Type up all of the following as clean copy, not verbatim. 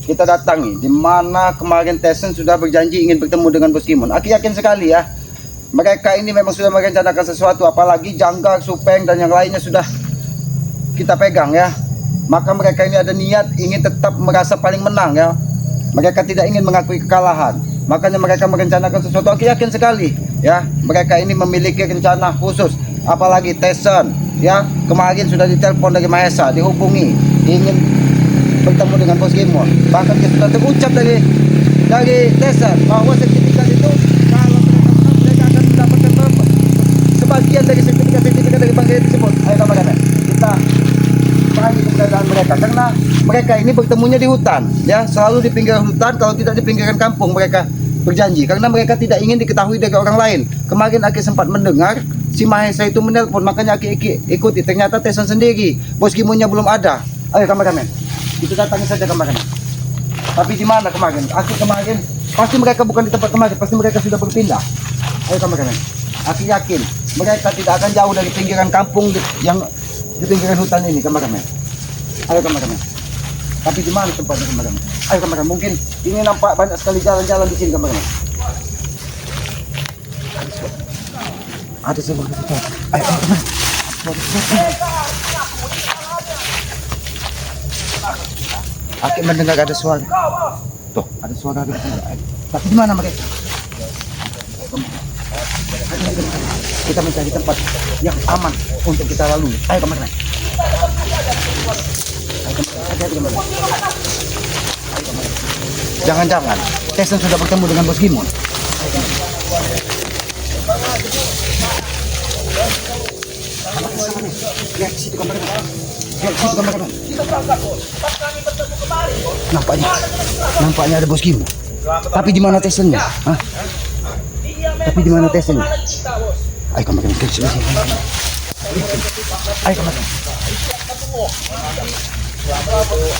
kita datangi, di mana kemarin Tyson sudah berjanji ingin bertemu dengan Bos Kimon. Aku yakin sekali ya, mereka ini memang sudah merencanakan sesuatu, apalagi Janggar, Supeng dan yang lainnya sudah kita pegang ya. Maka mereka ini ada niat ingin tetap merasa paling menang ya. Mereka tidak ingin mengakui kekalahan. Makanya mereka merencanakan sesuatu. Aku yakin sekali ya, mereka ini memiliki rencana khusus. Apalagi Tyson ya, kemarin sudah ditelepon dari Mahesa, dihubungi ingin bertemu dengan Bos Kimon. Bahkan dia sudah terucap dari Tyson bahwa sertifikat itu kalau mereka akan mendapatkan sebagian dari sertifikat dari bangsa tersebut. Ayo kawan-kawan, kita pahami keberadaan mereka, karena mereka ini bertemunya di hutan ya, selalu di pinggir hutan, kalau tidak di pinggiran kampung mereka berjanji, karena mereka tidak ingin diketahui dari orang lain. Kemarin Aki sempat mendengar si Mahesa itu menelpon, makanya Aki ikuti, ternyata Tyson sendiri, Bos Kimonnya belum ada. Ayo kameramen, itu datangi saja kameramen. Tapi di mana kemarin? Aki kemarin pasti mereka bukan di tempat kemarin, pasti mereka sudah berpindah. Ayo kameramen, Aki yakin mereka tidak akan jauh dari pinggiran kampung yang di pinggiran hutan ini kameramen. Ayo kameramen. Tapi di mana tempatnya kameramen? Ayo kameramen, mungkin ini nampak banyak sekali jalan-jalan di sini kameramen. Ada sebuah kita. Ayo kameramen. Aki mendengar ada suara. Tuh, ada suara di sana. Tapi di mana mereka? Kita mencari tempat yang aman untuk kita lalui. Ayo kameramen. Jangan-jangan Tyson sudah bertemu dengan Bos Kimon. Lihat di situ kameramen. Lihat di situ kameramen. Nampaknya ada Bos Kimon. Tapi di mana Tysonnya? Hah? Tapi di mana Tysonnya? Ayo kameramen, ke sini. Ayo kameramen.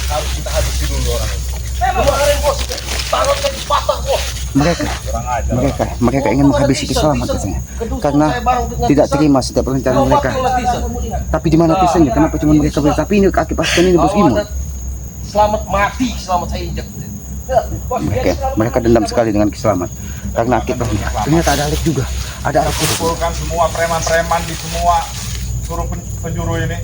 Harus kita habisi dulu orang itu. Bos, tangannya dipatah bos. Mereka ingin menghabisi keselamatan katanya, karena tidak terima setiap rencana mereka. Tapi di mana Tysonnya? Kenapa cuma mereka? Tapi ini Aki pastikan ini Bos Kimon. Selamat mati, selamat saya injak. Mereka dendam sekali dengan Kiselamat, karena Aki ternyata ada Alek juga, ada Alek. Kumpulkan semua preman-preman di semua suruh penjuru ini.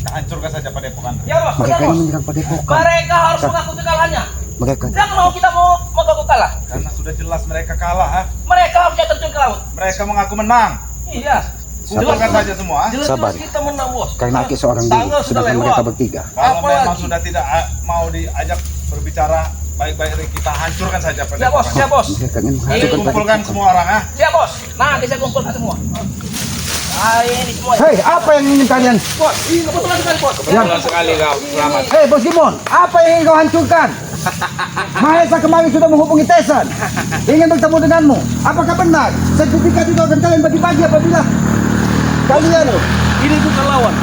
Kita hancurkan saja padepokan. Ya bos, Mereka ingin menyerang padepokan. mereka harus mengaku kekalahannya. Mereka Jangan mau kita mau mengaku kalah. Karena sudah jelas mereka kalah. Ha? Mereka harusnya terjun ke laut. Mereka mengaku menang. Iya. Kumpulkan saja semua. Ha? Sabar. Jelas kita menang bos. karena Aki seorang diri, Tanggal sudah sedangkan lewat. mereka bertiga. Kalau Apalagi? memang sudah tidak mau diajak berbicara baik-baik, kita hancurkan saja Siap bos, padepokan. siap bos. Mereka ingin Ayo menghancurkan kumpulkan padepokan. semua orang. Ha? Siap bos. Nanti saya kumpulkan semua. Ini semua. Hei, apa yang ingin kalian? Bos, ini kebetulan sekali bos. Kebetulan sekali kau. Selamat. Hei Bos Kimon, apa yang ingin kau hancurkan? Mahesa kemarin sudah menghubungi Tyson, ingin bertemu denganmu. Apakah benar sertifikat itu akan kalian bagi-bagi apabila kalian? Ini bukan lawan.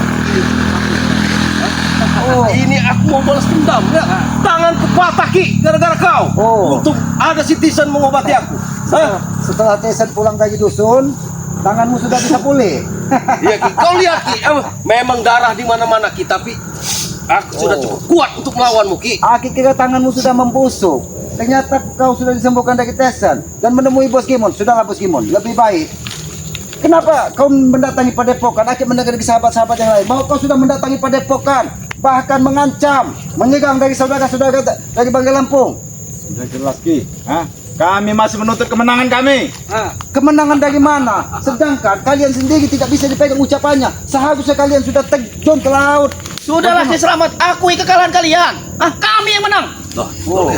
Oh, Ini aku mau balas dendam ya. Tanganku patah ki gara-gara kau. Oh. Untuk ada si Tyson mengobati aku. Hah? setelah Tyson pulang dari dusun, tanganmu sudah bisa pulih. Iya ki, kau lihat ki, memang darah di mana-mana ki, tapi aku sudah cukup kuat untuk melawanmu ki. Aki kira tanganmu sudah membusuk. Ternyata kau sudah disembuhkan dari Tyson dan menemui Bos Kimon. Sudahlah Bos Kimon, lebih baik. Kenapa kau mendatangi padepokan? Aki mendengar dari sahabat-sahabat yang lain bahwa kau sudah mendatangi padepokan, bahkan mengancam, menyerang dari saudara-saudara dari Bangka Lampung. Sudah jelas Ki. Ha? Kami masih menuntut kemenangan kami. Kemenangan dari mana? Sedangkan kalian sendiri tidak bisa dipegang ucapannya. Seharusnya kalian sudah terjun ke laut. Sudahlah si Selamat, akui kekalahan kalian. Kami yang menang. Oh,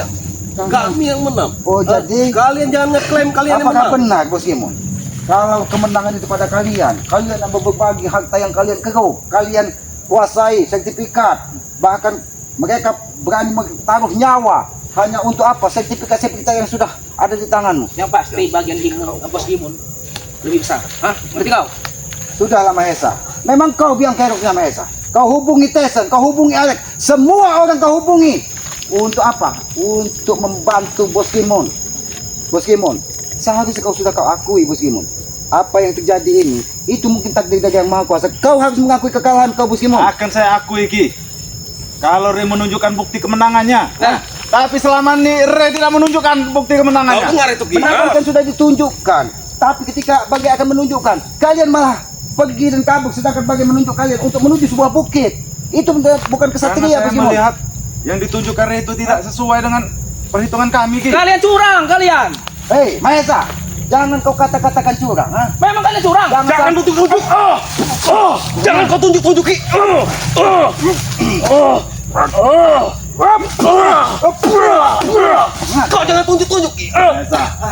Kami yang menang. oh jadi Kalian jangan ngeklaim kalian yang apakah menang. benar Bos Kimon? Kalau kemenangan itu pada kalian yang berbagi harta yang kalian keruk, kalian kuasai sertifikat, bahkan mereka berani taruh nyawa hanya untuk apa? Sertifikat yang sudah ada di tanganmu. Yang pasti bagian Bos Gimun lebih besar. Ngerti kau? Sudahlah Mahesa, memang kau biang keroknya Mahesa. Kau hubungi Tyson, kau hubungi Alek, semua orang kau hubungi. Untuk apa? Untuk membantu Bos Kimon. Bos Kimon, seharusnya kau sudah kau akui Bos Kimon. Apa yang terjadi ini, itu mungkin takdir dari Yang Maha Kuasa. Kau harus mengakui kekalahan kau Bos Kimon. Akan saya akui Ki. Kalau Ri menunjukkan bukti kemenangannya. Tapi selama ini Re tidak menunjukkan bukti Kau kemenangannya. dengar itu Ki? Penangkapan kan sudah ditunjukkan. Tapi ketika Bagi akan menunjukkan, kalian malah pergi dan kabur, sedangkan Bagi menunjuk kalian untuk menuju sebuah bukit. Itu bukan Karena kesatria saya Bos Kimon. melihat yang ditunjukkan Re itu tidak sesuai dengan perhitungan kami, Ki. Kalian curang kalian. Hei, Mahesa, jangan kau katakan curang, ha? Memang kalian curang. Jangan tunjuk-tunjuk. Jangan kau tunjuk-tunjuk Ki. Kau jangan tunjuk-tunjuk Ki.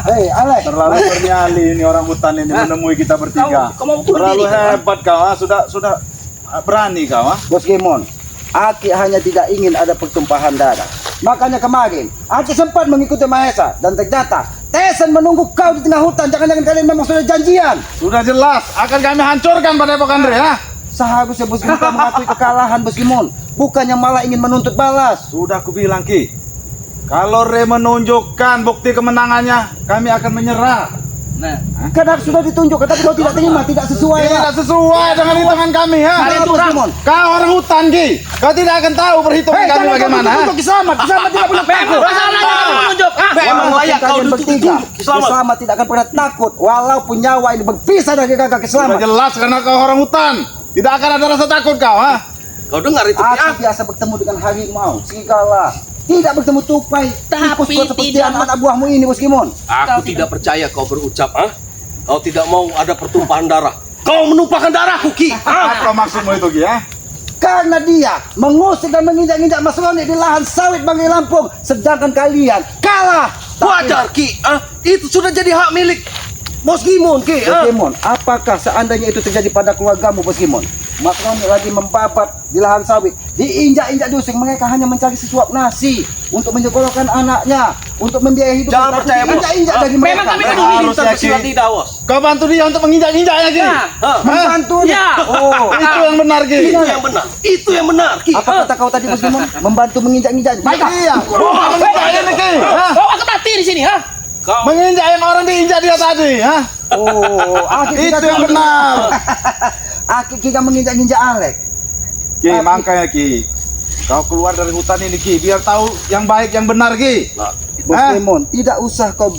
Hei, Alex. Terlalu bernyali ini orang hutan ini menemui kita bertiga. Kau mau bunuh Terlalu diri, kau? hebat kau, sudah berani kau, Bos Kimon, Aki hanya tidak ingin ada pertumpahan darah. Makanya kemarin, Aki sempat mengikuti Mahesa dan ternyata Tesen menunggu kau di tengah hutan. Jangan-jangan kalian memang sudah janjian. Sudah jelas akan kami hancurkan padepokan Re, ha? Seharusnya Bos Kimon mengakui kekalahan Bos Kimon, bukannya malah ingin menuntut balas. Sudah aku bilang, Ki. Kalau Re menunjukkan bukti kemenangannya, kami akan menyerah. Nah, Karena sudah ditunjukkan, tapi kau tidak terima, tidak sesuai. Tidak sesuai dengan hitungan kami, ha? Kalian Bos curang. Kimon. Kau orang hutan, Ki. Kau tidak akan tahu perhitungan Hei, kami jangan kau bagaimana, ha? tunjuk Kisamat. Kisamat tidak punya takut. masalah jangan menunjuk. Memang Walaupun layak kau kalian bertiga, ditunjuk-tunjuk. Selamat. Kisamat tidak akan pernah takut. Walaupun nyawa ini berpisah dari kakak Sudah Kisamat. jelas karena kau orang hutan. Tidak akan ada rasa takut kau, ha? Kau dengar itu Ki? Aku biasa bertemu dengan harimau, serigala. Tidak bertemu tupai, tikus Tapi seperti tidak- anak-anak buahmu ini, Bos Kimon. Aku tidak percaya kau berucap, ha? Kau tidak mau ada pertumpahan darah. Kau menumpahkan darahku, Ki. Apa maksudmu itu, Ki, ha? Karena dia mengusik dan menginjak-injak Mas Roni di lahan sawit Banggai Lampung, sedangkan kalian kalah. Wajar, Ki. Itu sudah jadi hak milik Bos Kimon, Ki. Bos Kimon, apakah seandainya itu terjadi pada keluargamu, Bos Kimon? Mas Roni lagi membabat di lahan sawit, diinjak-injak dusing, mereka hanya mencari sesuap nasi untuk menyekolahkan anaknya, untuk membiayai hidup. Jangan mereka. percaya, Bos. Injak-injak dari Memang mereka. kami Mereka peduli. harus Harusnya, bersurat Ki. tidak, Bos. Kau bantu dia untuk menginjak-injaknya, Ki. Ya. Membantu dia. Ya. Oh, Itu yang benar, Ki. Itu yang benar. Itu yang benar, Ki. apa kata kau tadi, Bos Kimon? Membantu menginjak-injak. Baiklah. Iya. Menginjak ini, Ki. Ha? Kau akan mati di sini, ha? Kau Menginjak yang orang diinjak dia tadi, ha? Oh, akhir Itu kita yang benar. Akhir kita menginjak-injak Alex. Ki, makanya, Ki. Kau keluar dari hutan ini, Ki, biar tahu yang baik, yang benar, Ki. Nah, Bos Hah? Kimon, tidak usah kau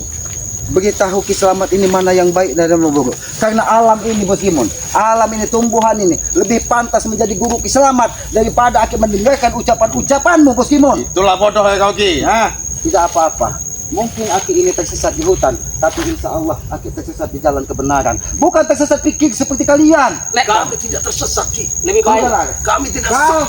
beritahu Ki Selamat ini mana yang baik dan yang buruk. Karena alam ini, Bos Kimon, alam ini, tumbuhan ini lebih pantas menjadi guru Ki Selamat daripada Aki mendengarkan ucapan-ucapanmu, Bos Kimon. Itulah bodoh ya kau, Ki, ha? Tidak apa-apa. Mungkin Aki ini tersesat di hutan, tapi insya Allah Aki tersesat di jalan kebenaran. Bukan tersesat pikir seperti kalian. kami tidak tersesat, Ki. Lebih baik. Kami tidak Kau- tersesat.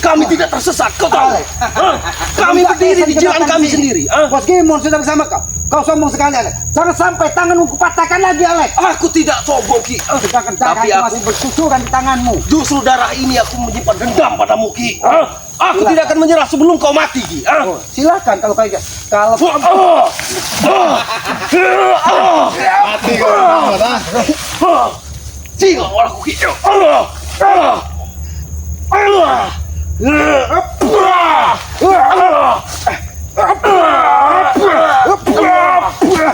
Kami tidak tersesat, kau tahu. Alex. Hah? Kami berdiri di jalan kami sendiri. Bos Kimon sudah bersama kau. Kau sombong sekali, Alex. Jangan sampai tanganmu kupatahkan lagi, Alex. Aku tidak sombong, Ki. Sedangkan darah Tapi itu aku masih bersusuran di tanganmu. justru darah ini aku menyimpan dendam padamu, Ki. Aku tidak akan menyerah sebelum kau mati, Ki. Oh, silakan kalau kayak kalau Mati kau, Selamat, ha? Siapa orangku, Ki?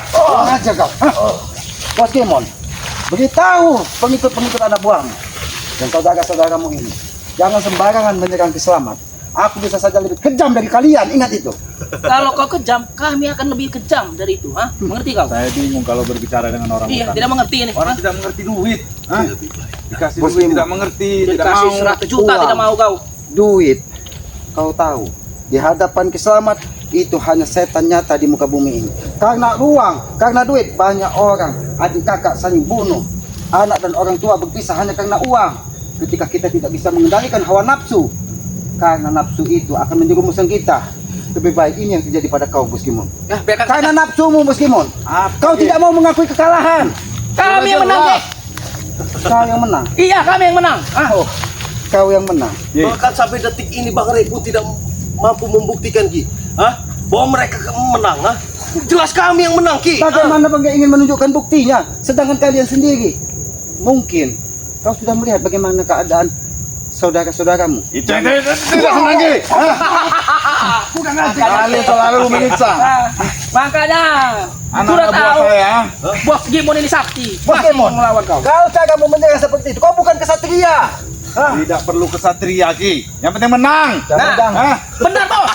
Kurang aja kau. Hah? Bos Kimon, beritahu pengikut-pengikut anak buahmu dan saudara-saudaramu ini, jangan sembarangan menyerang Ki Selamat. Aku bisa saja lebih kejam dari kalian, ingat itu. Kalau kau kejam, kami akan lebih kejam dari itu, ha? Mengerti kau? Saya bingung kalau berbicara dengan orang Iya, hutan. tidak mengerti ini. Orang ha? tidak mengerti duit, ha? Dikasih Bos duit Kimon. tidak mengerti, tidak Dikasih mau. 100 juta Uang. tidak mau kau. Duit, kau tahu, di hadapan Ki Selamat itu hanya setan nyata di muka bumi ini. Karena uang, karena duit, banyak orang adik kakak saling bunuh. Anak dan orang tua berpisah hanya karena uang. Ketika kita tidak bisa mengendalikan hawa nafsu, karena nafsu itu akan menjerumuskan kita. Lebih baik ini yang terjadi pada kau, Bos Kimon. Ya, biarkan Karena saja. nafsumu, Bos Kimon. Kau Ki? tidak mau mengakui kekalahan. Kami yang menang, Ki. Kau yang menang. Iya, kami yang menang. Ah, Oh, kau yang menang. Ki, Bahkan sampai detik ini Bang Rey pun tidak mampu membuktikan, Ki. Bahwa mereka menang, Jelas kami yang menang, Ki. Bagaimana Bangga ingin menunjukkan buktinya, sedangkan kalian sendiri mungkin kau sudah melihat bagaimana keadaan saudara-saudaramu. itu yang tidak senang, Ki. Bukan aja. Kalian selalu menyiksa. makanya sudah Anak-anak buah tahu saya, Bos Gimon ini sakti. Bos Masih Kimon, melawan kau. kau cagamu menyerah seperti itu. Kau bukan kesatria. tidak perlu kesatria, Ki. Yang penting menang. Jangan. Hah? Benar, Bos.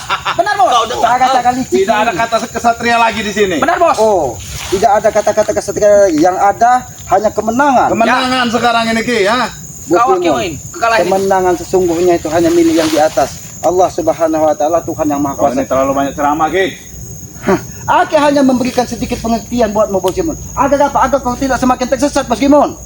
kau dengar. Cakap-cakap licik. Tidak ada kata kesatria lagi di sini. Benar bos. Oh, tidak ada kata-kata kesetiaan lagi. Yang ada hanya kemenangan. Kemenangan sekarang ini Ki, ya. Bos Kau Kimon, Kiwin, kekalahan ini. kemenangan sesungguhnya itu hanya milik yang di atas. Allah Subhanahu wa taala, Tuhan yang Maha Kau ini Kuasa. terlalu banyak ceramah Ki. Aku hanya memberikan sedikit pengertian buatmu Bos Kimon. Agar apa? Agar kau tidak semakin tersesat Bos Kimon.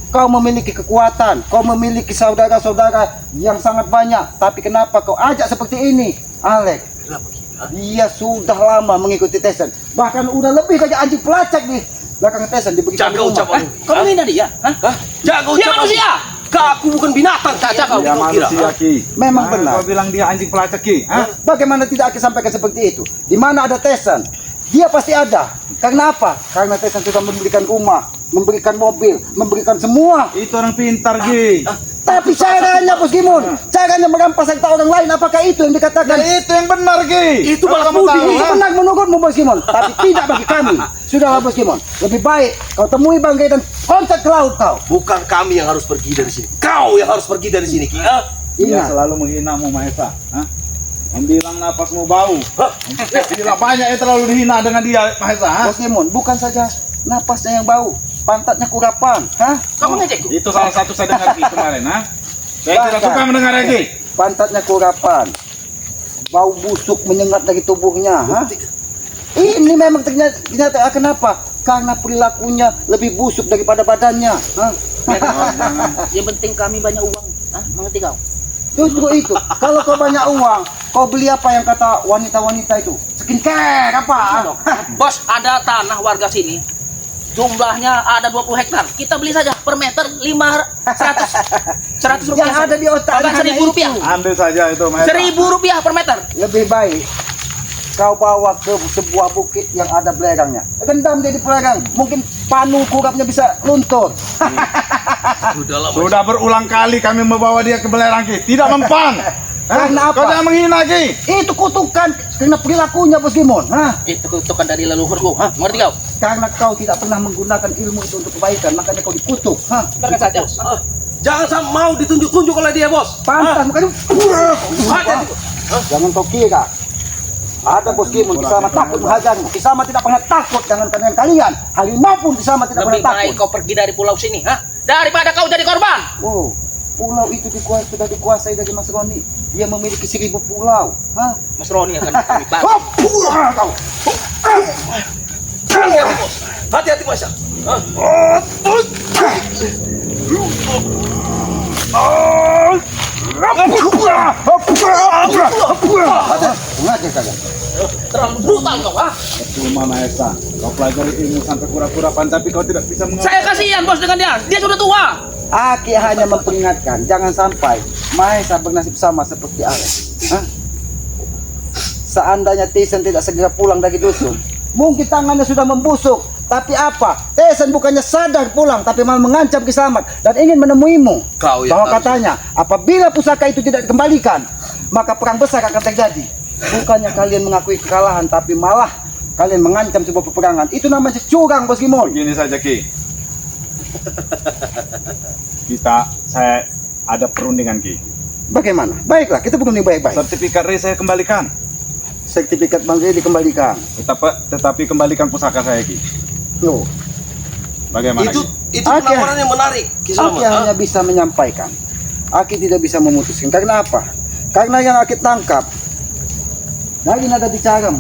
Kau memiliki kekuatan, kau memiliki saudara-saudara yang sangat banyak. Tapi kenapa kau ajak seperti ini, Alex? Kenapa Ki? Dia sudah lama mengikuti Tyson. Bahkan udah lebih kayak anjing pelacak di belakang Tyson diberikan Jaga rumah. ucapan. Kau menghina dia? Hah? Hah? Jaga Dia ucapan. manusia. Aku bukan binatang. Caca kau. Dia Kau kira. manusia Ki. Memang benar. Kau bilang dia anjing pelacak Ki. Hah? Bagaimana tidak akan sampaikan seperti itu? Di mana ada Tyson, dia pasti ada. Karena apa? Karena Tyson sudah memberikan rumah, memberikan mobil, memberikan semua. Itu orang pintar Ki. Tapi caranya Bos Kimon, caranya merampas harta orang lain, apakah itu yang dikatakan? Itu yang benar Ki. Itu balas Kalau kamu budi. tahu, Itu ha? benar menurutmu Bos Kimon, tapi tidak bagi kami. Sudahlah Bos Kimon, lebih baik kau temui Banggai dan kontak ke laut kau. Bukan kami yang harus pergi dari sini. Kau yang harus pergi dari sini Ki. Hah? Dia Ingat, selalu menghinamu Mahesa. Hah? Membilang napasmu bau. Hah? Gila banyak yang terlalu dihina dengan dia Mahesa. Ha? Bos Kimon, bukan saja napasnya yang bau, pantatnya kurapan, hah? Kamu ngejekku. Itu salah satu saya dengar Ki kemarin. Ha? Saya tidak suka mendengar Ki. Pantatnya kurapan, bau busuk menyengat dari tubuhnya, hah? Ini memang ternyata kenapa? Karena perilakunya lebih busuk daripada badannya, hah? Yang penting kami banyak uang. Hah? Mengerti kau? Justru itu, kalau kau banyak uang, kau beli apa yang kata wanita-wanita itu? Skincare apa? Bos, ada tanah warga sini. Jumlahnya ada 20 hektar. Kita beli saja per meter 100 rupiah. Yang ada di otaknya Bahkan hanya 1.000 rupiah. itu. Ambil saja itu Mahesa. 1.000 rupiah per meter. Lebih baik kau bawa ke sebuah bukit yang ada belerangnya. Rendam dia di belerang, mungkin panu kurapnya bisa luntur. Sudahlah. Sudah berulang kali kami membawa dia ke belerang Ki. Tidak mempan. Hah? Karena apa? Kau jangan menghina Ki. Itu kutukan karena perilakunya Bos Kimon. Hah? Itu kutukan dari leluhurku. Hah? Mengerti kau? Karena kau tidak pernah menggunakan ilmu itu untuk kebaikan, makanya kau dikutuk. Hah? Biarkan saja. Ah, jangan sampai mau ditunjuk-tunjuk oleh dia bos. Pantas, makanya Hati-hati. jangan kau kira ada Bos Kimon Kisama takut menghajarmu. Kisama tidak pernah takut, jangan kalian. Harimau pun Kisama tidak Lebih pernah baik takut. kau pergi dari pulau sini. Hah? Daripada kau jadi korban. Oh, pulau itu sudah dikuasai dari Mas Roni. Dia memiliki 1.000 pulau. Hah? Mas Roni akan kami bantu. Oh, kau. Hati-hati bos. Hati-hati Masya. Ah. Sengaja kalian. Terlalu brutal kau. Hah? Cuma Mahesa. Kau pelajari ilmu sampai kura-kurapan tapi kau tidak bisa mengerti. Saya kasihan bos dengan dia. Dia sudah tua. Aki hanya memperingatkan, jangan sampai Mahesa bernasib sama seperti Alex. Hah? Seandainya Tyson tidak segera pulang dari dusun, mungkin tangannya sudah membusuk. Tapi apa? Tyson bukannya sadar pulang, tapi malah mengancam Kisamat dan ingin menemuimu. Kau yang Bahwa harus- katanya, apabila pusaka itu tidak dikembalikan, maka perang besar akan terjadi. Bukannya kalian mengakui kekalahan, tapi malah kalian mengancam sebuah peperangan. Itu namanya curang, Bos Kimon. Begini saja Ki. Saya ada perundingan Ki. Bagaimana? Baiklah, kita berunding baik-baik. Sertifikat RE saya kembalikan. Sertifikat Banggai dikembalikan. Tetapi kembalikan pusaka saya Ki. Loh, Bagaimana Itu Ki? itu Oke. penawaran yang menarik. Kisama. Aki hanya bisa menyampaikan. Aki tidak bisa memutuskan. Karena apa? Karena yang Aki tangkap dari nada bicaramu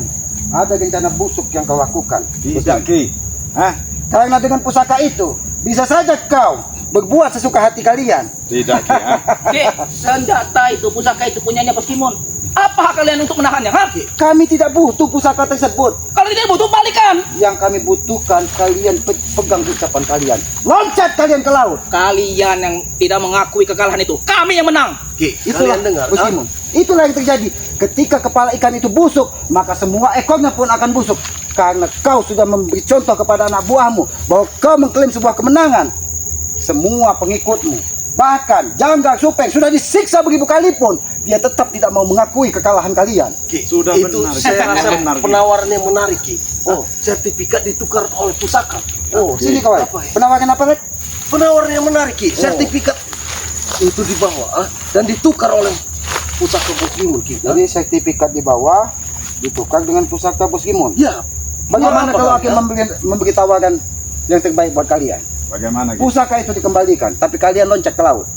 ada rencana busuk yang kau lakukan. Tidak Ki. Hah? Karena dengan pusaka itu bisa saja kau berbuat sesuka hati kalian. Tidak Ki. Ha? Oke, senjata itu, pusaka itu punyanya Bos Kimon. Apa hak kalian untuk menahannya? Hah? Kami tidak butuh pusaka tersebut. Kalau tidak butuh, balikan. Yang kami butuhkan kalian pegang ucapan kalian. Loncat kalian ke laut. Kalian yang tidak mengakui kekalahan itu, kami yang menang. Ki, Itulah kalian dengar. Bos ah? Kimon. Itulah yang terjadi. Ketika kepala ikan itu busuk, maka semua ekornya pun akan busuk. Karena kau sudah memberi contoh kepada anak buahmu bahwa kau mengklaim sebuah kemenangan. Semua pengikutmu, bahkan Jangga Supeng sudah disiksa beribu kali pun, dia tetap tidak mau mengakui kekalahan kalian. Ki, Sudah itu benar, saya Ki. rasa Benar, Ki. penawaran yang menarik Ki. Oh. Sertifikat ditukar oleh pusaka. Oh, sini kawan. Apa ya? Penawaran apa, Rek? Penawaran yang menarik Ki. Oh. Sertifikat itu dibawa dan ditukar oleh pusaka Bos Kimon Ki. Jadi sertifikat di bawah, ditukar dengan pusaka Bos Gimon. Ya. Bagaimana Apa, kalau Kang, Aki ya? memberi tawaran yang terbaik buat kalian? Bagaimana Ki? Pusaka itu dikembalikan, tapi kalian loncat ke laut.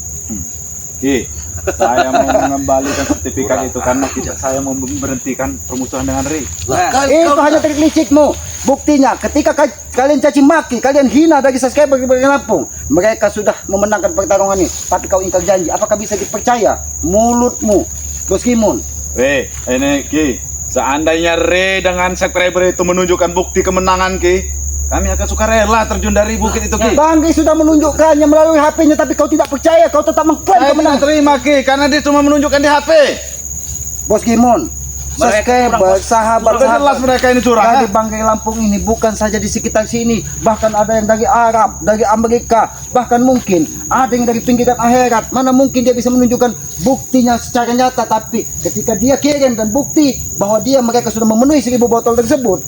Ki, saya mau mengembalikan sertifikat itu karena saya mau memberhentikan permusuhan dengan Ri. Lah, Itu hanya trik licikmu. Buktinya, ketika kalian caci maki, kalian hina dari subscriber di Lampung, mereka sudah memenangkan pertarungan ini. Tapi kau ingkar janji, apakah bisa dipercaya mulutmu, Bos Gimon? Re, ini Ki, seandainya Re dengan subscriber itu menunjukkan bukti kemenangan Ki, kami akan sukarela terjun dari bukit itu Ki. Banggi sudah menunjukkannya melalui HP-nya, tapi kau tidak percaya, kau tetap mengklaim Saya kemenangan. tidak terima Ki, karena dia cuma menunjukkan di HP. Bos Gimon, subscriber, sahabat, Sudah jelas mereka ini curang. dari Banggai Lampung ini bukan saja di sekitar sini, bahkan ada yang dari Arab, dari Amerika, bahkan mungkin ada yang dari pinggiran akhirat. Mana mungkin dia bisa menunjukkan buktinya secara nyata, tapi ketika dia kirim dan bukti bahwa mereka sudah memenuhi 1000 botol tersebut,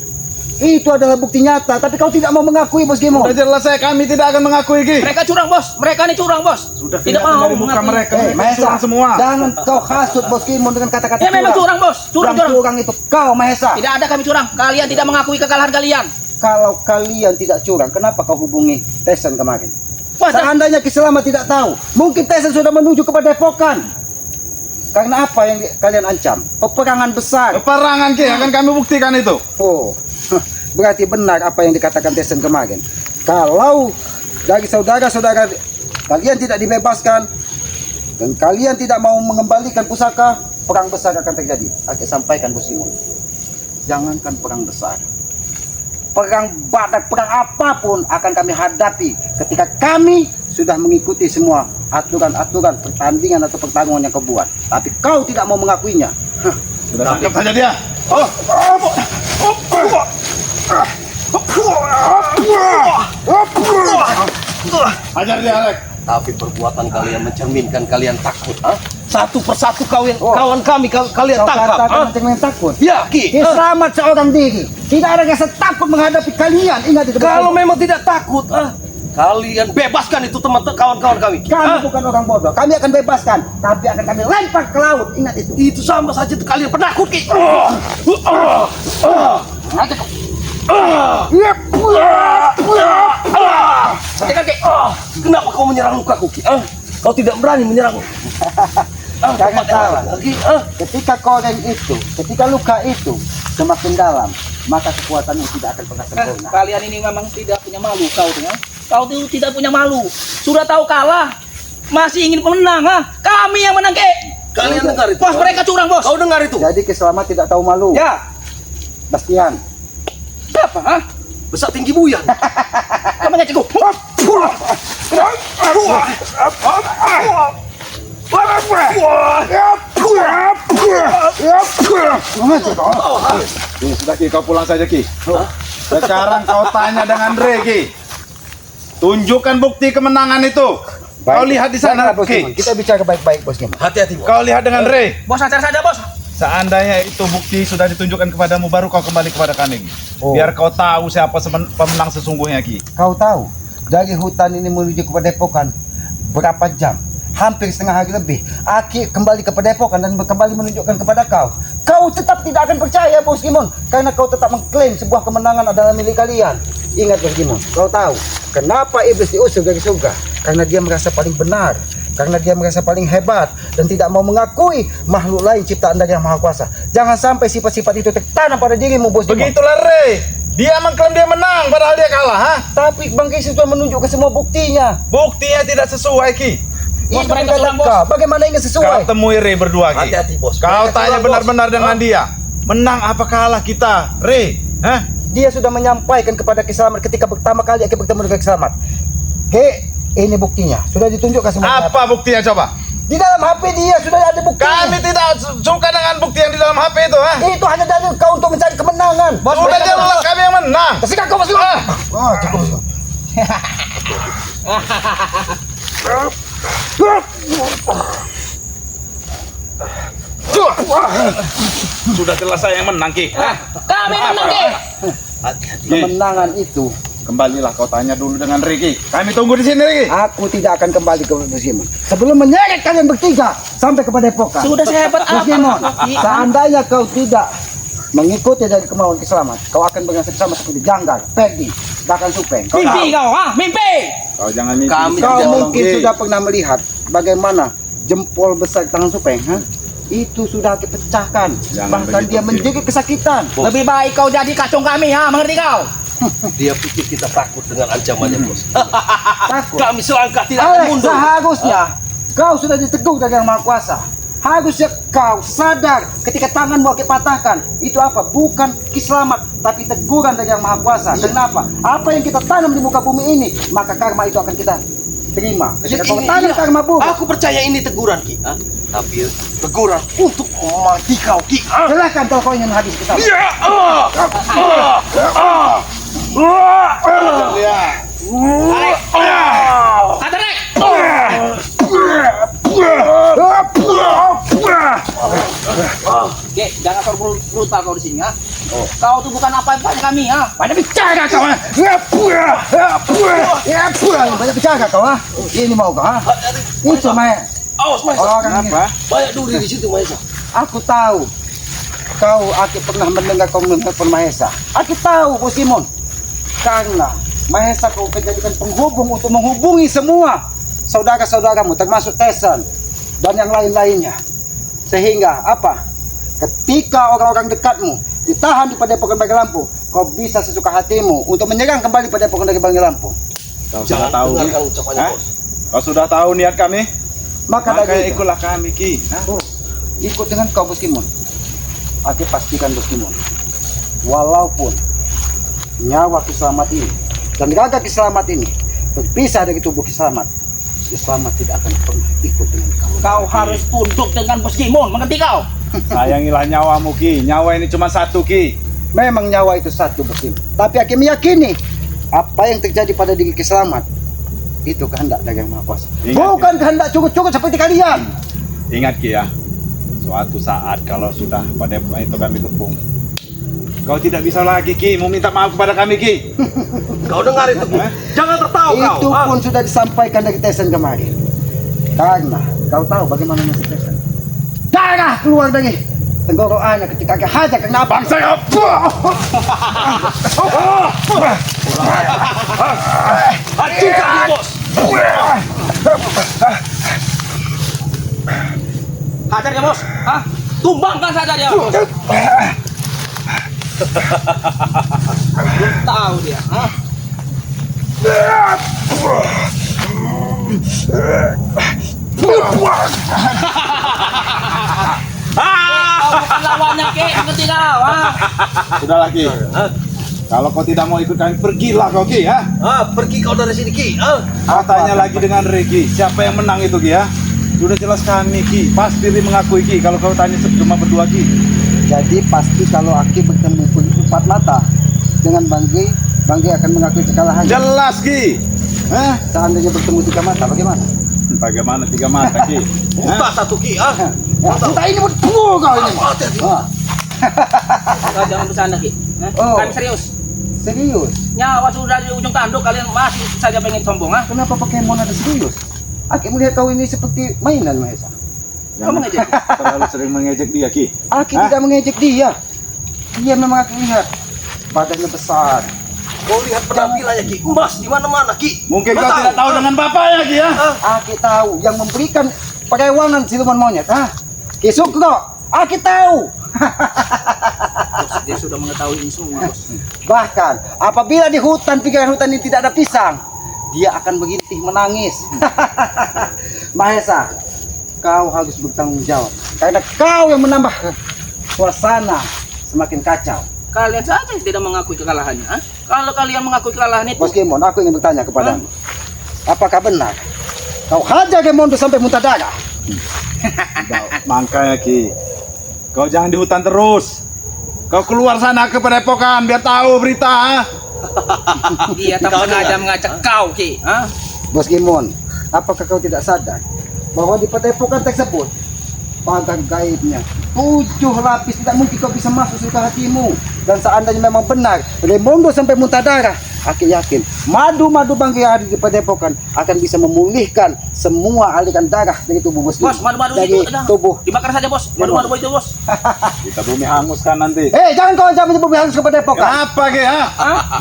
itu adalah bukti nyata. Tapi kau tidak mau mengakui, Bos Gimon. Sudah jelas kami tidak akan mengakui Ki. Mereka curang, Bos. Mereka ini curang, Bos. Sudah Tidak kelihatan mau dari muka mengakui. mereka. Mahesa, Curang semua. jangan kau hasut Bos Gimon dengan kata-kata Ya memang curang, Bos. Curang. curang itu kau, Mahesa. Tidak ada kami curang. Kalian tidak mengakui kekalahan kalian. Kalau kalian tidak curang, kenapa kau hubungi Tesen kemarin? Wah, Seandainya Ki Selamat tidak tahu, mungkin Tesen sudah menuju kepada Depokan. Karena apa yang kalian ancam? Peperangan besar. Peperangan Ki, akan kami buktikan itu. Oh, berarti benar apa yang dikatakan Tesen kemarin. Kalau dari saudara-saudara kalian tidak dibebaskan dan kalian tidak mau mengembalikan pusaka, perang besar akan terjadi. Aku sampaikan Bos Gimon. Jangankan perang besar, perang badak, perang apapun akan kami hadapi ketika kami sudah mengikuti semua aturan-aturan pertandingan atau pertarungan yang kau buat. Tapi kau tidak mau mengakuinya. Sudah tangkap saja dia. Ajar dia Alek. Tapi perbuatan kalian mencerminkan kalian takut, ah? Satu persatu kalian Oh. kawan kami kalian Kau tangkap, katakan ah? macam yang takut. Ya, Ki. Ki Selamat seorang diri. Tidak ada rasa takut menghadapi kalian. Ingat itu. Kalau memang tidak takut, ah, kalian bebaskan itu teman-teman kawan-kawan kami. kami Ah, bukan orang bodoh. Kami akan bebaskan, tapi akan kami lempar ke laut. Ingat itu. itu sama saja tuh kalian penakut, Ki. Hentikan, Ki. Kenapa kau menyerang lukaku, Ki? Ah, kau tidak berani menyerangku. Jangan salah. Ki, ah. Ketika koreng itu, ketika luka itu semakin dalam, maka kekuatanmu tidak akan pernah sempurna. Kalian ini memang tidak punya malu, kau tuh ya. Kau tuh tidak punya malu. Sudah tahu kalah, masih ingin menang, ha? Kami yang menang, Ki. Kalian dengar itu? Bos, mereka curang, Bos. Kau dengar itu? Jadi Ki Selamat tidak tahu malu. Ya. Bastian. Siapa, ha? Besar tinggi buyan. Namanya Cikgu. Sudah Ki, kau pulang saja Ki. Sekarang kau tanya dengan Re Ki. Tunjukkan bukti kemenangan itu. Kau lihat di sana Bos Ki. Gimon. Kita bicara baik-baik, Bos Gimon. Hati-hati, Bos. Kau lihat dengan Re. Bos, ajar saja, Bos. Seandainya itu bukti sudah ditunjukkan kepadamu, baru kau kembali kepada kami Ki. Oh. Biar kau tahu siapa pemenang sesungguhnya Ki. Kau tahu, dari hutan ini menuju ke Padepokan berapa jam? Hampir setengah hari lebih. Aki kembali ke Padepokan dan kembali menunjukkan kepada kau. Kau tetap tidak akan percaya, Bos Gimon, karena kau tetap mengklaim sebuah kemenangan adalah milik kalian. Ingat, Bos Gimon, kau tahu kenapa iblis diusir dari surga? Karena dia merasa paling benar, karena dia merasa paling hebat dan tidak mau mengakui makhluk lain ciptaan dari Yang Maha Kuasa. Jangan sampai sifat-sifat itu tertanam pada dirimu, Bos Gimon. Begitulah Re. Dia mengklaim dia menang, padahal dia kalah, ha? Tapi Bang Kis sudah menunjukkan semua buktinya. Buktinya tidak sesuai Ki. Bos, Itu mereka kata curang, Bos. kau. Bagaimana ingin Kau sesuai? temui Re berdua Ki. Hati-hati, Bos. Kau Mereka tanya curang, benar-benar Bos. dengan dia. Menang apa kalah kita, Re? Hah? Dia sudah menyampaikan kepada Ki Selamat ketika pertama kali Aki bertemu dengan Ki Selamat. Ki, ini buktinya. Sudah ditunjukkan semua. Apa buktinya coba? Di dalam HP dia sudah ada bukti. Kami tidak suka dengan bukti yang di dalam HP itu, ha? Itu hanya dalil kau untuk mencari kemenangan. Sudah jelas kami yang menang. Tersikat kau masuk. Oh, cukup. Sudah jelas saya yang menang, Ki. Kami menang, Ki. Hati-hati. Kemenangan itu, Kembalilah kau tanya dulu dengan Riki. Kami tunggu di sini, Riki. aku tidak akan kembali ke Musimon sebelum menyeret kalian bertiga sampai ke Padepokan. Sudah sehebat Musimon, apa? seandainya kau tidak mengikuti dari kemauan Kiselamat, kau akan bersama seperti Janggar, Perdi, bahkan Supeng. Kau Mimpi tahu. kau, ha? Mimpi! Kau jangan mimpi. Kami Kau tidak mungkin Ki. sudah pernah melihat bagaimana jempol besar di tangan Supeng, ha? Itu sudah dipecahkan, Jangan bahkan begitu, dia Ki. menjadi kesakitan. Bos. Lebih baik kau jadi kacung kami, ha? Mengerti kau? Dia pikir kita takut dengan ancamannya, Bos. Takut. Kami selangkah tidak akan Alex, mundur. seharusnya kau sudah ditegur dari Yang Maha Kuasa. Harusnya kau sadar ketika tanganmu akan patahkan. Itu apa? Bukan Kiselamat, tapi teguran dari Yang Maha Kuasa. Kenapa? Apa yang kita tanam di muka bumi ini, maka karma itu akan kita terima. Ketika kau tanam karma buruk, Aku percaya ini teguran, Ki. Ah, tapi teguran untuk mati kau, Ki. Ah. silakan kalau kau ingin habis Kiselamat. Ya, Alex! Kata Alex! Oke, jangan terlalu brutal kau di sini, ha? Kau tuh bukan apa-apa kami, ha? Banyak bicara kau, ha? Banyak bicara kau, ha? Ini mau kau, ha? Itu Maya. Awas, Maesa. Orang ini. Apa? Banyak duri di situ, Maesa. Aku tahu kau Aki pernah mendengar kau menelpon Mahesa. Aki tahu Bos Simon. Karena Mahesa kau menjadikan penghubung untuk menghubungi semua saudara-saudaramu termasuk Tesan dan yang lain-lainnya. Sehingga apa? Ketika orang-orang dekatmu ditahan di Padepokan Bagi Lampu, kau bisa sesuka hatimu untuk menyerang kembali Padepokan dari Bagi Lampu. Kau sudah Jangan tahu, Ki. dengarkan ucapannya, Hah? Bos. Kau sudah tahu niat kami? Maka Maka dari itu, ikutlah kami, Ki. Hah? ikut dengan kau Bos Kimun. Aki pastikan Bos Kimun, walaupun nyawa Kiselamat ini dan raga Kiselamat ini berpisah dari tubuh Kiselamat, Kiselamat tidak akan pernah ikut dengan kau. Kau harus tunduk dengan Bos Gimon, mengerti kau? Sayangilah nyawamu, Ki. Nyawa ini cuma satu, Ki. Memang nyawa itu satu Bos Kimun, tapi Aki meyakini apa yang terjadi pada diri Kiselamat itu kehendak dari Yang Maha Kuasa, Ingat, bukan kehendak cukup-cukup seperti kalian. Ingat, Ki, ya. Suatu saat kalau sudah pada itu kami kepung, kau tidak bisa lagi, Ki, mau minta maaf kepada kami, Ki. Kau dengar itu, Ki. Hah? Jangan tertawa kau. Itu Ah. pun sudah disampaikan dari Tesan kemarin. Karena kau tahu bagaimana nasib Tesan. Darah keluar dari tenggorokannya ketika dia hajar kena bangsa. Hancurkan dia, Bos. Hajar dia, Bos. Hah? Tumbangkan saja dia. Belum tahu dia, ha? Kau bukan lawannya, Ki, mengerti kau, ha? Sudahlah, Ki. Kalau kau tidak mau ikut kami, pergilah kau, Ki, ya. Ah, pergi kau dari sini, Ki. Ah. Katanya lagi dengan Regi, siapa yang menang itu, Ki, ya? Sudah jelas kami, Ki. Pasti mengakui, Ki. Kalau kau tanya cuma berdua, Ki. Jadi pasti kalau Aki bertemu empat mata dengan Banggai, Banggai akan mengakui kekalahannya. Jelas, Ki. Seandainya bertemu tiga mata, bagaimana? Bagaimana tiga mata, Ki? Buta satu, Ki. Ah. Kita ini bertemu kau ini. Hati-hati. Ah, Kau jangan bercanda, Ki. Ha? Oh. Kami serius. serius. Nyawa sudah di ujung tanduk, kalian masih saja pengen sombong, ha? Kenapa Pokemon ada serius? Aki melihat kau ini seperti mainan, Mahesa. Kau mengejek. Terlalu sering mengejek dia, Ki. Aki Hah? tidak mengejek dia. Dia memang Aki lihat badannya besar. Kau lihat penampilannya, Ki. Emas di mana-mana, Ki. Mungkin kau Kau tidak tahu dengan bapaknya, Ki, ya? Aki tahu yang memberikan perewangan siluman monyet. Ki Sukro, Aki tahu. Bos, dia sudah mengetahui ini semua, Bos. Bahkan apabila di hutan, pikiran hutan ini tidak ada pisang, dia akan berintih menangis. Mahesa, kau harus bertanggung jawab karena kau yang menambah suasana semakin kacau. Kalian saja yang tidak mengakui kekalahannya, ha? Kalau kalian mengakui kekalahan itu, Bos Gemon, aku ingin bertanya kepadamu. Apakah benar kau hajar Gemondo sampai muntah darah? Makanya, Ki. Kau jangan di hutan terus. Kau keluar sana ke Padepokan biar tahu berita, ha? dia tak sengaja mengajak kau, Ki, ha? Bos Gemon, apakah kau tidak sadar bahwa di Padepokan tersebut pagar gaibnya 7 lapis tidak mungkin kau bisa masuk ke hatimu. Dan seandainya memang benar Gemondo sampai muntah darah, Aki yakin madu-madu bangkai yang ada di Padepokan akan bisa memulihkan semua aliran darah dari tubuh bos Kimon. Bos, madu-madu dari itu udah. tubuh. Dibakar saja, Bos. Madu-madu itu, Bos. Kita bumi hanguskan nanti. Jangan kau jangan menyebut harus ke Padepokan. Kenapa Ki?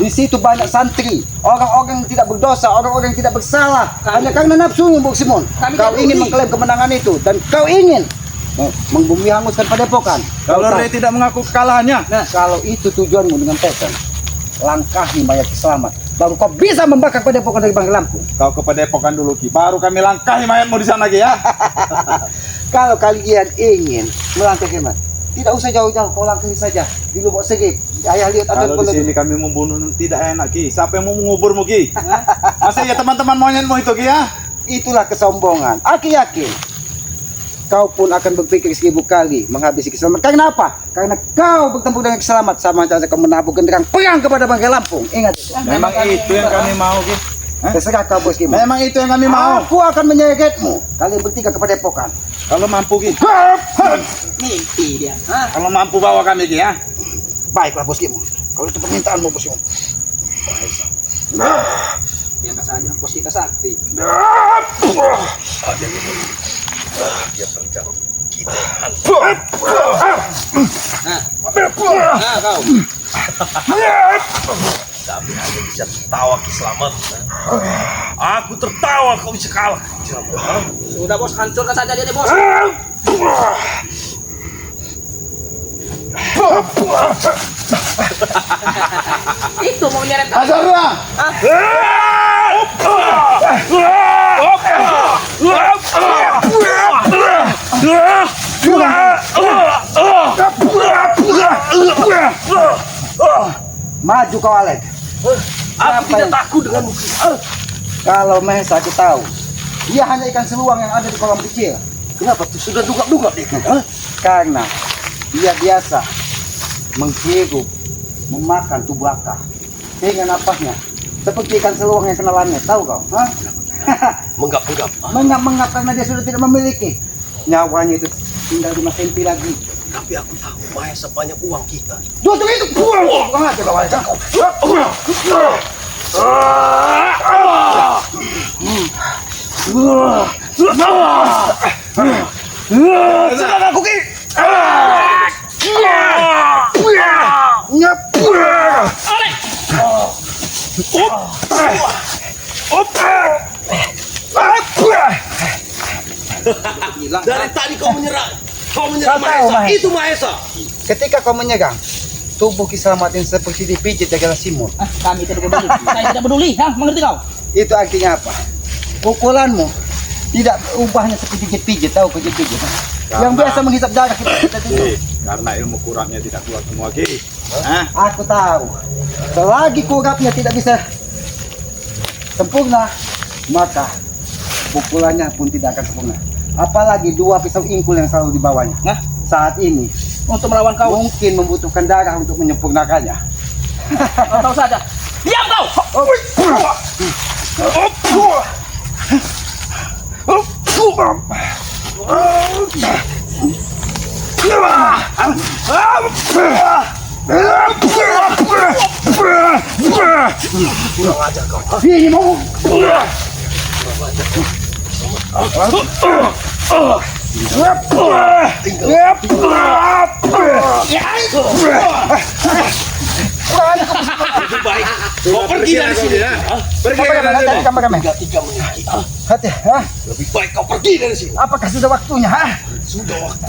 Di situ banyak santri, orang-orang yang tidak berdosa, orang-orang yang tidak bersalah, hanya karena nafsunya bos Kimon. Kami Kau tidak ingin peduli. mengklaim kemenangan itu dan kau ingin membumi hanguskan Padepokan. Kalau Kau Re tidak mengaku kekalahannya, Nah, kalau itu tujuanmu dengan Tesen, langkahi mayat selamat. Baru kau bisa membakar Padepokan dari Bangkai Lampung. kau ke Padepokan dulu Ki. Baru kami langkahi mayatmu di sana Ki ya. Kalau kalian ingin melangkahi mayat, tidak usah jauh-jauh, kau langkahi saja di Lubuk Segip. Ayah lihat ada Kalau di sini kami membunuh tidak enak Ki. Siapa yang mau menguburmu Ki? Masa ya teman-teman monyetmu itu Ki ya? Itulah kesombongan. Aku yakin kau pun akan berpikir 1000 kali menghabisi keselamatan. Kenapa? Karena kau bertemu dengan keselamatan sama saja kau menabuh genderang perang kepada Bangkai Lampung. Ingat itu. Memang itu yang kami mau Ki. Terserah kau bos Kimon. Memang itu yang kami mau. Aku akan menyegetmu. Kalian bertiga ke Padepokan. Kalau mampu Ki. Mimpi dia. Hah? Kalau mampu bawa kami Ki ya. Baiklah bos Kimon. Kalau itu permintaanmu bos Kimon. Biarkan saja, Bos kita sakti. Nah, kau. Kami hanya bisa tertawa Ki Slamet. Aku tertawa kau bisa kalah. Sudah, Bos, hancurkan saja dia, Bos. Itu mau nyeret kau. Azarna. Maju kau Alek. Aku tidak takut denganmu Ki. Kalau Mahesa aku tahu, dia hanya ikan seluang yang ada di kolam kecil. Kenapa tuh sudah dugak-dugak dia? Karena dia biasa menghirup, memakan tubuh akar dengan napasnya seperti ikan seluang yang kenalannya. Tahu kau? Hah? Menggap-menggap. Mengap-mengap karena dia sudah tidak memiliki nyawanya, itu tinggal 5 cm lagi. Tapi aku tahu Mahesa banyak uang kita. Tuh itu buang aja kau Alek. Sedang aku Ki. Hilang. Dari tadi kau menyerang. Kau menyerang Kau tahu, Mahesa. Mahesa. Itu Mahesa. Ketika kau menyegang, tubuh Kislamatin seperti dipijit dengan simul. Kami tidak peduli. Saya tidak peduli. Hah, mengerti kau? Itu artinya apa? Pukulanmu tidak ubahnya seperti pijit-pijit, tahu pijit-pijit. Yang biasa menghisap darah kita Ki, itu. karena ilmu kurangnya tidak keluar semua Ki. Aku tahu. Selagi kurapnya tidak bisa sempurna, maka pukulannya pun tidak akan sempurna. Apalagi 2 pisau ingkul yang selalu dibawanya. Nah, Saat ini untuk melawan kau, mungkin membutuhkan darah untuk menyempurnakannya. kau tahu saja. Diam kau. Kurang ajar kau. Ini mau Lebih baik kau pergi dari sini. Pergi dari sini. kamar kami. 3 menit Ki. Hati, Lebih baik kau pergi dari sini. apakah sudah waktunya? Sudah waktu.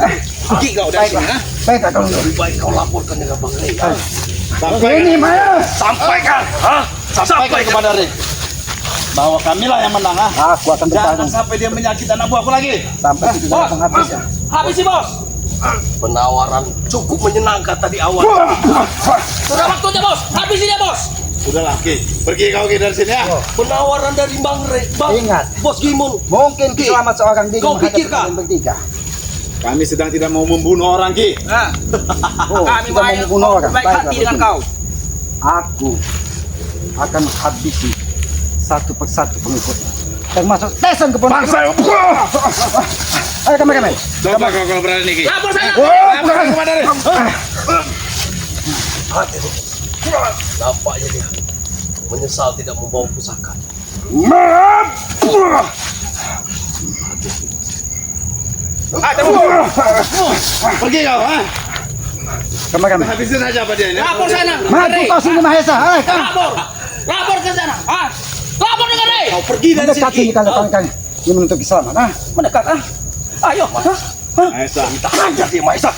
Pergi kau dari sini. Baiklah kalau Lebih baik kau laporkan dengan Bang Rey. ini Maya. Sampaikan. Sampaikan kepada Rey bahwa kamilah yang menang. Aku akan Jangan bertarung sampai dia menyakiti anak buahku lagi. sampai tidak Bos, menghabisnya. habisi, Bos. Penawaran cukup menyenangkan tadi awal. Sudah waktunya, Bos. Habisi dia, Bos. Sudahlah Ki, pergi kau Ki dari sini ya. Penawaran dari Bang Rey. Ingat. Bos Gimon. Mungkin Ki, selamat seorang diri kau menghadapi pikirkan. kalian bertiga. Kami sedang tidak mau membunuh orang Ki. Nah, Oh, kami kita mau membunuh orang. baik Baiklah, hati dengan Bos. kau. Aku akan habisi satu persatu pengikutnya, termasuk Tesen keponakan. Ayo kami. Coba kau berani Ki. Lapor saya. Lapor kepada Rey. Hati. Nampaknya dia menyesal tidak membawa pusaka. Pergi kau, ha? Kami. Habisin aja apa dia ini. Lapor sana. Maju kau sini Mahesa. Hai, kau. Lapor. Lapor ke sana. Ah. Lapor dengan Rey. Kau pergi dari Mendekat sini. sini kali. Ini menuntut keselamatan. Ah. Mendekat ah. Ayo. Maesa. Kita hajar dia Maesa.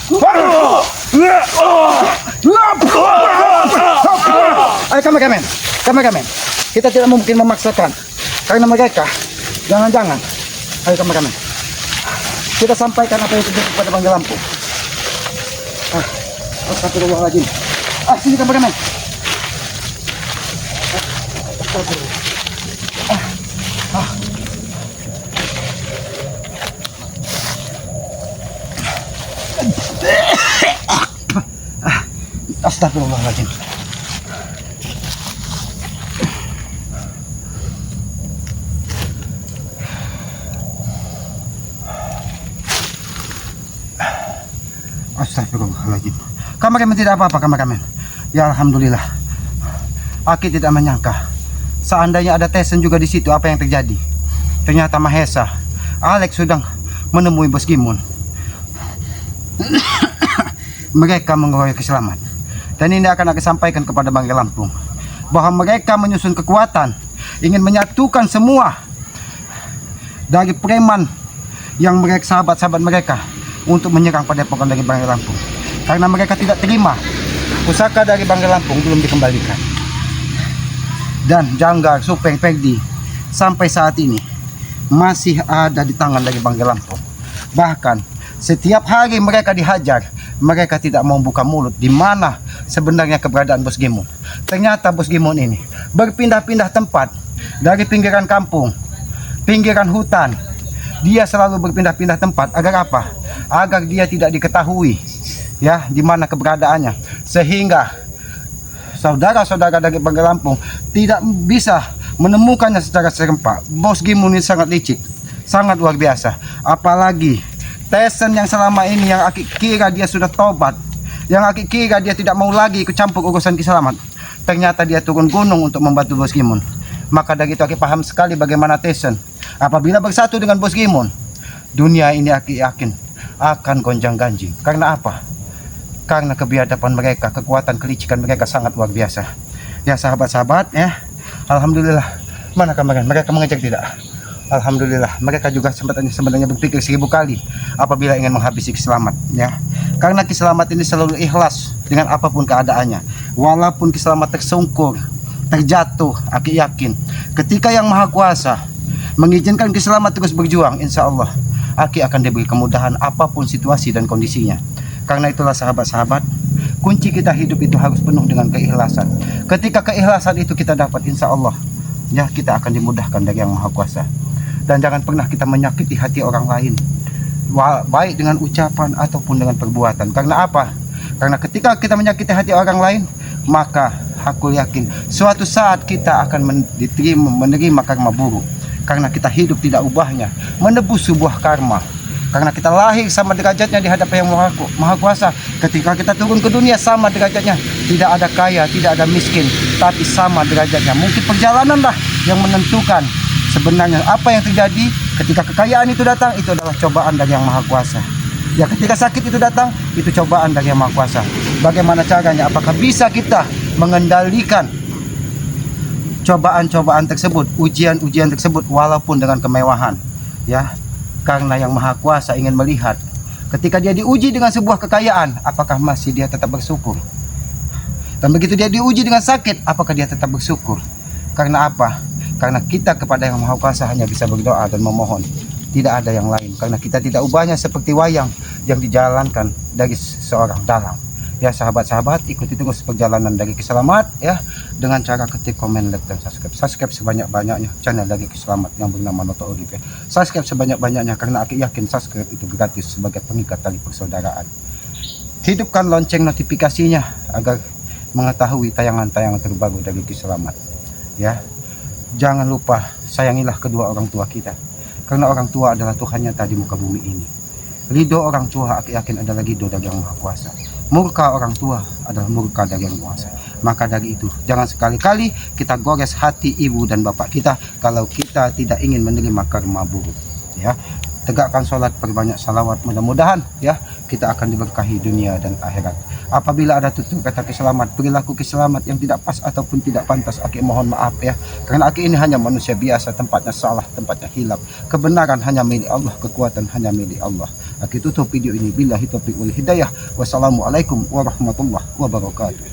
Ayo kami. Kita tidak mungkin memaksakan. Karena mereka jangan-jangan. Ayo kami. Kita sampaikan apa yang terjadi kepada Bangga Lampung. Astagfirullahaladzim. Sini kami. Astagfirullahaladzim. Astagfirullahaladzim. Kameramen tidak apa-apa, kameramen. Ya alhamdulillah. Aki tidak menyangka seandainya ada Tyson juga di situ, apa yang terjadi. Ternyata Mahesa, Alex sedang menemui Bos Gimun. Mereka mengeroyok selamat. Dan ini akan aku sampaikan kepada Bangga Lampung bahwa mereka menyusun kekuatan ingin menyatukan semua dari preman yang mereka sahabat-sahabat mereka untuk menyerang padepokan dari Bangga Lampung. Karena mereka tidak terima pusaka dari Bangga Lampung belum dikembalikan. Dan Janggar, Supeng, Pegdi sampai saat ini masih ada di tangan dari Bangga Lampung. Bahkan setiap hari mereka dihajar, mereka tidak mau buka mulut di mana sebenarnya keberadaan Bos Gimun. Ternyata Bos Gimun ini berpindah-pindah tempat dari pinggiran kampung, pinggiran hutan. Dia selalu berpindah-pindah tempat agar apa? Agar dia tidak diketahui ya di mana keberadaannya, sehingga saudara-saudara dari Bangga Lampung tidak bisa menemukannya secara serempak. Bos Gimun ini sangat licik, sangat luar biasa. Apalagi Tyson yang selama ini yang Aki kira dia sudah tobat, yang Aki kira dia tidak mau lagi ikut campur urusan Ki Slamet, ternyata dia turun gunung untuk membantu Bos Gimun. Maka dari itu Aki paham sekali bagaimana Tyson apabila bersatu dengan Bos Gimun, dunia ini Aki yakin akan gonjang-ganjing. Karena apa? Karena kebiadaban mereka, kekuatan kelicikan mereka sangat luar biasa. Ya sahabat-sahabat ya, alhamdulillah. Mana kemarin mereka mengejar tidak? Alhamdulillah, mereka juga sebenarnya berpikir 1000 kali apabila ingin menghabisi Ki Slamet ya. Karena Ki Slamet ini selalu ikhlas dengan apapun keadaannya. Walaupun Ki Slamet tersungkur, terjatuh, Aki yakin ketika Yang Maha Kuasa mengizinkan Ki Slamet terus berjuang, insya Allah Aki akan diberi kemudahan apapun situasi dan kondisinya. Karena itulah sahabat-sahabat, kunci kita hidup itu harus penuh dengan keikhlasan. Ketika keikhlasan itu kita dapat, insya Allah ya kita akan dimudahkan dari Yang Maha Kuasa. Dan jangan pernah kita menyakiti hati orang lain, baik dengan ucapan ataupun dengan perbuatan. Karena apa? Karena ketika kita menyakiti hati orang lain, maka aku yakin suatu saat kita akan menerima karma buruk. Karena kita hidup tidak ubahnya, menebus sebuah karma. Karena kita lahir sama derajatnya di hadapan Yang Maha Kuasa. Ketika kita turun ke dunia sama derajatnya. Tidak ada kaya, tidak ada miskin, tapi sama derajatnya. Mungkin perjalanan lah yang menentukan sebenarnya apa yang terjadi. Ketika kekayaan itu datang, itu adalah cobaan dari Yang Maha Kuasa. Ya ketika sakit itu datang, itu cobaan dari Yang Maha Kuasa. Bagaimana caranya? Apakah bisa kita mengendalikan cobaan-cobaan tersebut, ujian-ujian tersebut walaupun dengan kemewahan? Ya, karena Yang Maha Kuasa ingin melihat ketika dia diuji dengan sebuah kekayaan, apakah masih dia tetap bersyukur? Dan begitu dia diuji dengan sakit, apakah dia tetap bersyukur? Karena apa? Karena kita kepada Yang Maha Kuasa hanya bisa berdoa dan memohon, tidak ada yang lain. Karena kita tidak ubahnya seperti wayang yang dijalankan dari seorang dalang. Ya sahabat-sahabat, ikuti terus perjalanan dari Ki Slamet ya, dengan cara ketik, komen, like, dan subscribe. Subscribe sebanyak-banyaknya channel dari Ki Slamet yang bernama Noto Urip ya. Subscribe sebanyak-banyaknya karena aku yakin subscribe itu gratis sebagai pengikat tali persaudaraan. Hidupkan lonceng notifikasinya agar mengetahui tayangan-tayangan terbaru dari Ki Slamet ya. Jangan lupa sayangilah kedua orang tua kita, karena orang tua adalah Tuhan nyata di muka bumi ini. Ridho orang tua aku yakin adalah ridho dari Yang Maha Kuasa. Murka orang tua adalah murka dari yang kuasa. Maka dari itu, jangan sekali-kali kita gores hati ibu dan bapak kita kalau kita tidak ingin menerima karma buruk. Ya, tegakkan sholat, perbanyak salawat, mudah-mudahan ya kita akan diberkahi dunia dan akhirat. Apabila ada tutur kata keselamat, perilaku keselamat yang tidak pas ataupun tidak pantas, Aki mohon maaf ya, karena Aki ini hanya manusia biasa, tempatnya salah, tempatnya hilaf. Kebenaran hanya milik Allah, kekuatan hanya milik Allah. Aki tutup video ini billahi taufiq wal hidayah. Wassalamualaikum warahmatullahi wabarakatuh.